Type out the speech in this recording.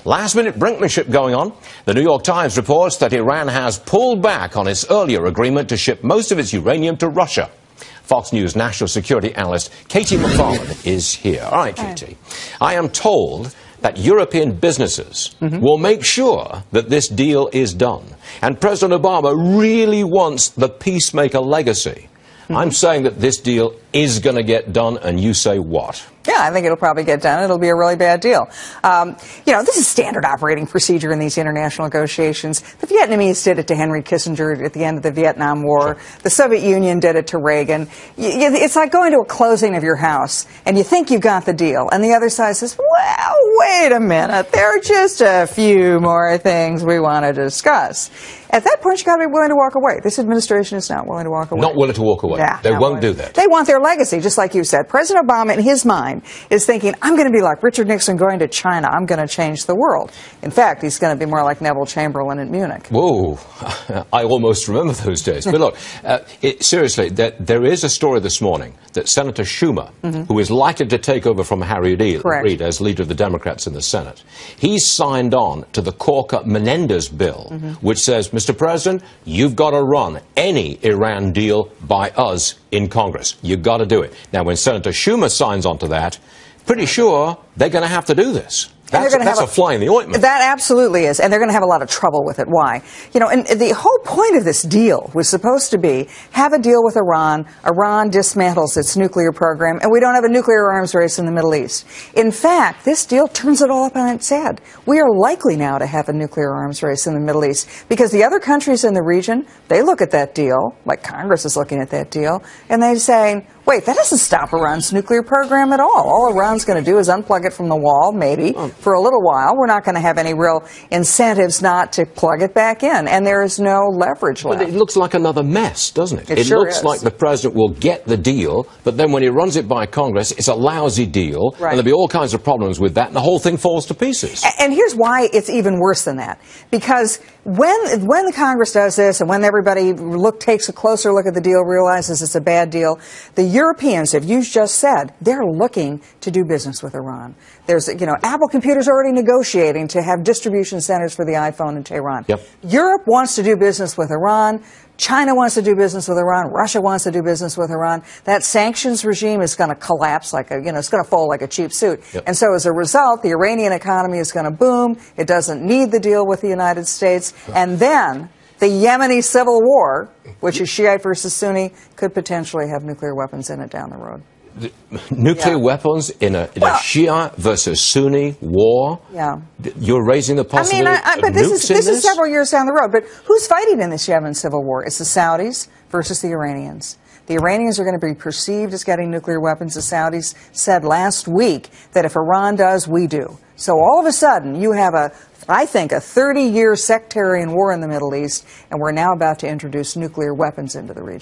Last-minute brinkmanship going on. The New York Times reports that Iran has pulled back on its earlier agreement to ship most of its uranium to Russia. Fox News national security analyst Katie McFarland is here. All right, Katie. I am told that European businesses will make sure that this deal is done. And President Obama really wants the peacemaker legacy. I'm saying that this deal is going to get done, and you say what? Yeah, I think it'll probably get done. It'll be a really bad deal. This is standard operating procedure in these international negotiations. The Vietnamese did it to Henry Kissinger at the end of the Vietnam War. Sure. The Soviet Union did it to Reagan. It's like going to a closing of your house, and you think you got the deal, and the other side says, well, wait a minute. There are just a few more things we want to discuss. At that point, you've got to be willing to walk away. This administration is not willing to walk away. Not willing to walk away. Yeah, they won't do that. They want their legacy, just like you said. President Obama, in his mind, is thinking, I'm going to be like Richard Nixon going to China. I'm going to change the world. In fact, he's going to be more like Neville Chamberlain at Munich. Whoa. I almost remember those days. But look, seriously, there is a story this morning that Senator Schumer, who is likely to take over from Harry Reid as leader of the Democrats in the Senate, he's signed on to the Corker-Menendez bill, which says, Mr. President, you've got to run any Iran deal by us in Congress. You've got to do it. Now, when Senator Schumer signs on to that, pretty sure they're going to have to do this. That's a fly in the ointment. That absolutely is, and they're going to have a lot of trouble with it. Why? And the whole point of this deal was supposed to be have a deal with Iran. Iran dismantles its nuclear program, and we don't have a nuclear arms race in the Middle East. In fact, this deal turns it all up on its head. We are likely now to have a nuclear arms race in the Middle East because the other countries in the region, they look at that deal, like Congress is looking at that deal, and they say, wait, that doesn't stop Iran's nuclear program at all. All Iran's going to do is unplug it from the wall, maybe, for a little while. We're not going to have any real incentives not to plug it back in, and there is no leverage left. But it looks like another mess, doesn't it? It sure looks is. like the president will get the deal, but then when he runs it by Congress, it's a lousy deal, and there'll be all kinds of problems with that, and the whole thing falls to pieces. And here's why it's even worse than that. Because when the Congress does this, and when everybody takes a closer look at the deal, realizes it's a bad deal, the Europeans, if you just said, they're looking to do business with Iran. There's, Apple Computer's already negotiating to have distribution centers for the iPhone in Tehran. Yep. Europe wants to do business with Iran. China wants to do business with Iran. Russia wants to do business with Iran. That sanctions regime is going to collapse it's going to fall like a cheap suit. Yep. And so as a result, the Iranian economy is going to boom. It doesn't need the deal with the United States. And then the Yemeni civil war, which is Shiite versus Sunni, could potentially have nuclear weapons in it down the road. Nuclear weapons in a Shia versus Sunni war? Yeah. You're raising the possibility but of this nukes is several years down the road. But who's fighting in this Yemen civil war? It's the Saudis versus the Iranians. The Iranians are going to be perceived as getting nuclear weapons. The Saudis said last week that if Iran does, we do. So all of a sudden, you have I think, a 30-year sectarian war in the Middle East, and we're now about to introduce nuclear weapons into the region.